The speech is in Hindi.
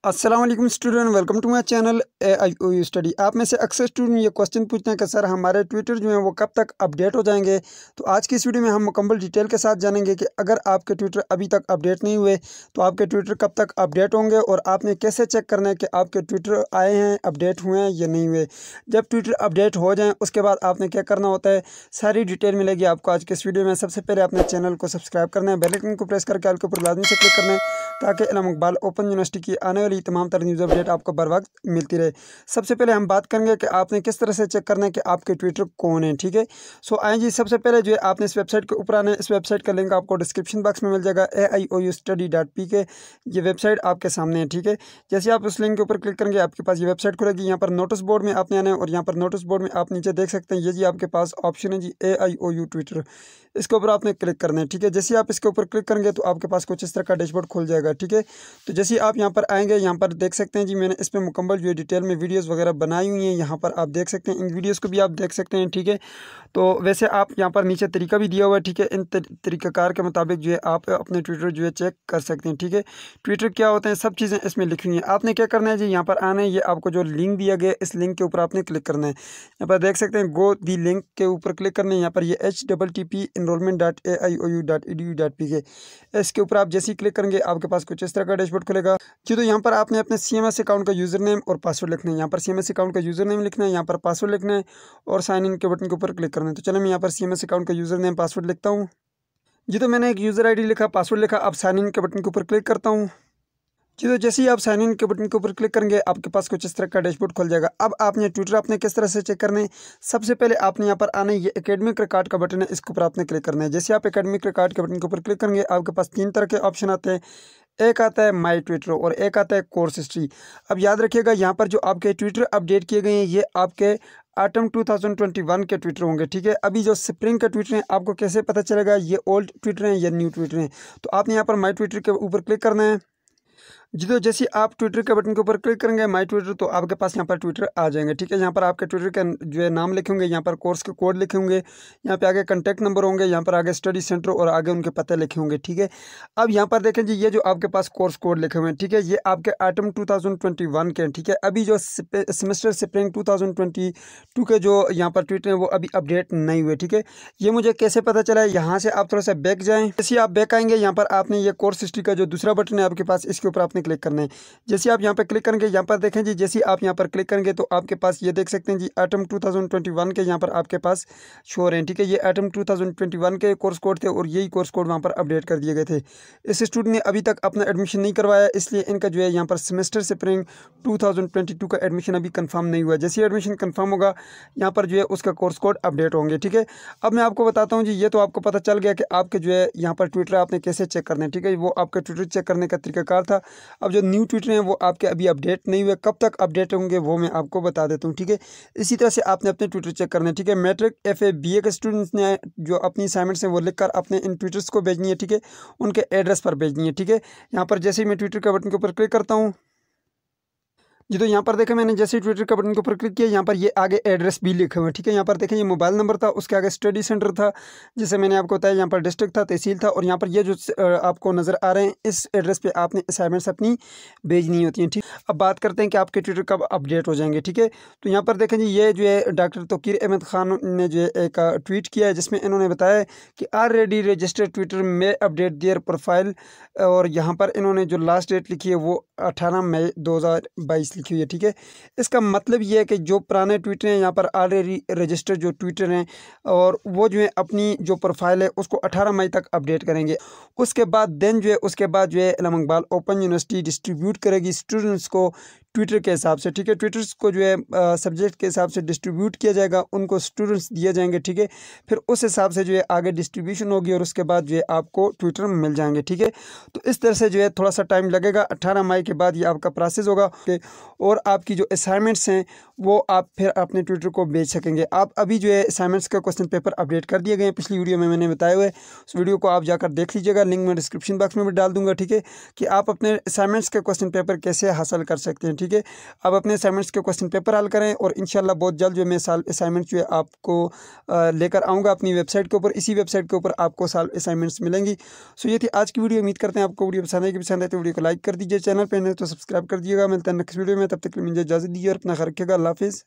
अस्सलाम वालेकुम student, welcome to my channel AIOU study. आप में से अक्सर स्टूडेंट ये क्वेश्चन पूछते हैं कि सर हमारे ट्विटर जो है वो कब तक अपडेट हो जाएंगे। तो आज की इस वीडियो में हम मुकम्मल डिटेल के साथ जानेंगे कि अगर आपके ट्विटर अभी तक अपडेट नहीं हुए तो आपके ट्विटर कब तक अपडेट होंगे और आपने कैसे चेक करना है कि आपके ट्विटर आए हैं, अपडेट हुए हैं या नहीं हुए। जब ट्विटर अपडेट हो जाएँ उसके बाद आपने क्या करना होता है, सारी डिटेल मिलेगी आपको आज के इस वीडियो में। सबसे पहले अपने चैनल को सब्सक्राइब करना है, बेल आइकन को प्रेस करके ऑल के ऊपर लाजमी से क्लिक करना है ताकि इल्म इकबाल ओपन यूनिवर्सिटी की आने वाली तमाम तरह न्यूज़ अपडेट आपको बर वक्त मिलती रहे। सबसे पहले हम बात करेंगे कि आपने किस तरह से चेक करना है कि आपके ट्विटर कौन है। ठीक है, सो आए जी, सबसे पहले जो है आपने इस वेबसाइट के ऊपर आना है। इस वेबसाइट का लिंक आपको डिस्क्रिप्शन बॉक्स में मिल जाएगा, AIOUstudy.pk। ये वेबसाइट आपके सामने है। ठीक है, जैसे आप उस लिंक के ऊपर क्लिक करेंगे आपके पास ये वेबसाइट खुलेगी। यहाँ पर नोटिस बोर्ड में आपने आना है और यहाँ पर नोटिस बोर्ड में आप नीचे देख सकते हैं, ये जी आपके पास ऑप्शन है जी AIOU ट्विटर। इसके ऊपर आपने क्लिक करना है। ठीक है, जैसे आप इसके ऊपर क्लिक करेंगे तो आपके पास कुछ इस तरह का डैशबोर्ड खुल जाएगा। ठीक है, तो जैसे आप यहाँ पर आएंगे, यहाँ पर देख सकते हैं जी मैंने इस पर मुकम्मल जो डिटेल में वीडियोस वगैरह बनाई हुई हैं। यहाँ पर आप देख सकते हैं, इन वीडियोस को भी आप देख सकते हैं। ठीक है, तो वैसे आप यहाँ पर नीचे तरीका भी दिया हुआ है। ठीक है, इन तरीक़ाकार के मुताबिक जो है आप अपने ट्विटर जो है चेक कर सकते हैं। ठीक है, ट्विटर क्या होते हैं सब चीज़ें इसमें लिखी हुई हैं। आपने क्या करना है जी, यहाँ पर आना है, ये आपको जो लिंक दिया गया इस लिंक के ऊपर आपने क्लिक करना है। यहाँ पर देख सकते हैं गो दी लिंक के ऊपर क्लिक करना है। यहाँ पर ये http enrollment.aiou.edu.pk, इसके ऊपर आप जैसे ही क्लिक करेंगे आपके पास कुछ इस तरह का डैशबोर्ड खुलेगा जी। तो यहाँ पर आपने अपने CMS अकाउंट का यूज़र नेम और पासवर्ड लिखना है। यहाँ पर CMS अकाउंट का यूज़र नेम लिखना है, यहाँ पर पासवर्ड लिखना है और साइन इन के बटन के ऊपर क्लिक करना है। तो चलो मैं यहाँ पर CMS अकाउंट का यूज़र नेम पासवर्ड लिखता हूँ जी। तो मैंने एक यूज़र ID लिखा, पासवर्ड लिखा, अब साइन इन के बटन के ऊपर क्लिक करता हूँ जी। तो जैसे ही आप साइन इन के बटन के ऊपर क्लिक करेंगे आपके पास कुछ इस तरह का डैशबोर्ड खुल जाएगा। अब आपने ट्विटर आपने किस तरह से चेक करना है, सबसे पहले आपने यहाँ पर आना है, ये एकेडमिक रिकॉर्ड का बटन है, इसके ऊपर आपने क्लिक करना है। जैसे आप एकेडमिक रिकॉर्ड के बटन के ऊपर क्लिक करेंगे आपके पास तीन तरह के ऑप्शन आते हैं। एक आता है माई ट्विटर और एक आता है कोर्स हिस्ट्री। अब याद रखिएगा यहाँ पर जो आपके ट्विटर अपडेट किए गए हैं ये आपके ऑटम 2021 के ट्विटर होंगे। ठीक है, अभी जो स्प्रिंग के ट्विटर हैं आपको कैसे पता चलेगा ये ओल्ड ट्विटर हैं या न्यू ट्विटर हैं। तो आपने यहाँ पर माई ट्विटर के ऊपर क्लिक करना है जी। तो जैसे आप ट्विटर के बटन के ऊपर क्लिक करेंगे माई ट्विटर, तो आपके पास यहाँ पर ट्विटर आ जाएंगे। ठीक है, यहाँ पर आपके ट्विटर का जो है नाम लिखे होंगे, यहाँ पर कोर्स के कोड लिखे होंगे, यहाँ पे आगे कॉन्टैक्ट नंबर होंगे, यहाँ पर आगे स्टडी सेंटर और आगे उनके पते लिखे होंगे। ठीक है, अब यहाँ पर देखें जी ये जो आपके पास कोर्स कोड लिखे हुए हैं, ठीक है, ये आपके ऑटम 2021 के हैं। ठीक है, अभी जो सेमेस्टर स्प्रिंग 2022 के जो यहाँ पर ट्विटर हैं वो अभी अपडेट नहीं हुए। ठीक है, ये मुझे कैसे पता चला है, यहाँ से आप थोड़ा सा बैक जाएँ। जैसे आप बैक आएंगे यहाँ पर आपने ये कोर्स हिस्ट्री का जो दूसरा बटन है आपके पास, इसके ऊपर आपने क्लिक करना है। जैसे आप यहाँ पर क्लिक करेंगे यहाँ पर देखें जी, जैसे आप यहाँ पर क्लिक करेंगे तो आपके पास ये देख सकते हैं जी ऑटम 2021 के यहाँ पर आपके पास शो हो रहे हैं। ठीक है, ये ऑटम 2021 के कोर्स कोड थे और यही कोर्स कोड वहाँ पर अपडेट कर दिए गए थे। इस स्टूडेंट ने अभी तक अपना एडमिशन नहीं करवाया, इसलिए इनका जो है यहाँ पर सेमेस्टर स्प्रिंग 2022 का एडमिशन अभी कंफर्म नहीं हुआ। जैसे एडमिशन कंफर्म होगा यहाँ पर जो है उसका कोर्स कोड अपडेट होंगे। ठीक है, अब मैं आपको बताता हूँ जी, ये तो आपको पता चल गया कि आपके जो है यहाँ पर ट्विटर आपने कैसे चेक करना है। ठीक है, वो आपका ट्विटर चेक करने का तरीकाकार था। अब जो न्यू ट्विटर हैं वो आपके अभी अपडेट नहीं हुए, कब तक अपडेट होंगे वो मैं आपको बता देता हूँ। ठीक है, इसी तरह से आपने अपने ट्विटर चेक करना है। ठीक है, मैट्रिक FA BA के स्टूडेंट्स ने जो अपनी असाइनमेंट्स हैं वो लिखकर अपने इन ट्विटर्स को भेजनी है। ठीक है, उनके एड्रेस पर भेजनी है। ठीक है, यहाँ पर जैसे ही मैं ट्विटर के बटन के ऊपर क्लिक करता हूँ जी, तो यहाँ पर देखें मैंने जैसे ही ट्विटर का बटन के ऊपर क्लिक किया यहाँ पर ये आगे एड्रेस भी लिखे हुए हैं। ठीक है, यहाँ पर देखें ये मोबाइल नंबर था, उसके आगे स्टडी सेंटर था, जैसे मैंने आपको बताया यहाँ पर डिस्ट्रिक्ट था, तहसील था, और यहाँ पर ये जो आपको नज़र आ रहे हैं इस एड्रेस पे आपने असाइनमेंट्स अपनी भेजनी होती हैं। ठीक, अब बात करते हैं कि आपके ट्विटर कब अपडेट हो जाएंगे। ठीक है, तो यहाँ पर देखें जी ये जो है डॉक्टर तोकीर अहमद खान ने जो है एक ट्वीट किया है जिसमें इन्होंने बताया कि ऑलरेडी रजिस्टर्ड ट्विटर में अपडेट देयर प्रोफाइल, और यहाँ पर इन्होंने जो लास्ट डेट लिखी है वो 18 मई 2022 लिखी हुई है। ठीक है, इसका मतलब ये है कि जो पुराने ट्विटर हैं यहाँ पर ऑलरेडी रजिस्टर्ड जो ट्विटर हैं और वो जो है अपनी जो प्रोफाइल है उसको 18 मई तक अपडेट करेंगे। उसके बाद उसके बाद जो है इल्म इकबाल ओपन यूनिवर्सिटी डिस्ट्रीब्यूट करेगी स्टूडेंट्स को ट्विटर के हिसाब से। ठीक है, ट्विटर्स को जो है सब्जेक्ट के हिसाब से डिस्ट्रीब्यूट किया जाएगा, उनको स्टूडेंट्स दिए जाएंगे। ठीक है, फिर उस हिसाब से जो है आगे डिस्ट्रीब्यूशन होगी और उसके बाद जो है आपको ट्विटर मिल जाएंगे। ठीक है, तो इस तरह से जो है थोड़ा सा टाइम लगेगा, 18 मई के बाद ये आपका प्रोसेस होगा और आपकी जो असाइनमेंट्स हैं वो आप फिर अपने ट्विटर को भेज सकेंगे। आप अभी जो है असाइनमेंट्स का क्वेश्चन पेपर अपडेट कर दिए गए हैं, पिछली वीडियो में मैंने बताया हुआ है, उस वीडियो को आप जाकर देख लीजिएगा, लिंक मैं डिस्क्रिप्शन बॉक्स में भी डाल दूंगा। ठीक है, कि आप अपने असाइनमेंट्स के क्वेश्चन पेपर कैसे हासिल कर सकते हैं। ठीक है। अब अपने असाइनमेंट्स के क्वेश्चन पेपर हल करें और इंशाल्लाह बहुत जल्द जो है मैं साल असाइनमेंट जो है आपको लेकर आऊँगा अपनी वेबसाइट के ऊपर। इसी वेबसाइट के ऊपर आपको साल असाइनमेंट्स मिलेंगी। सो ये थी आज की वीडियो। उम्मीद करते हैं आपको वीडियो पसंद आएगी। पसंद आए तो वीडियो को लाइक कर दीजिए, चैनल पर नहीं तो सब्सक्राइब कर दीजिएगा। मिलते हैं नेक्स्ट वीडियो में, तब तक के लिए मुझे इजाज़त दीजिए और अपना ख्याल रखिएगा। अल्लाह हाफिज़।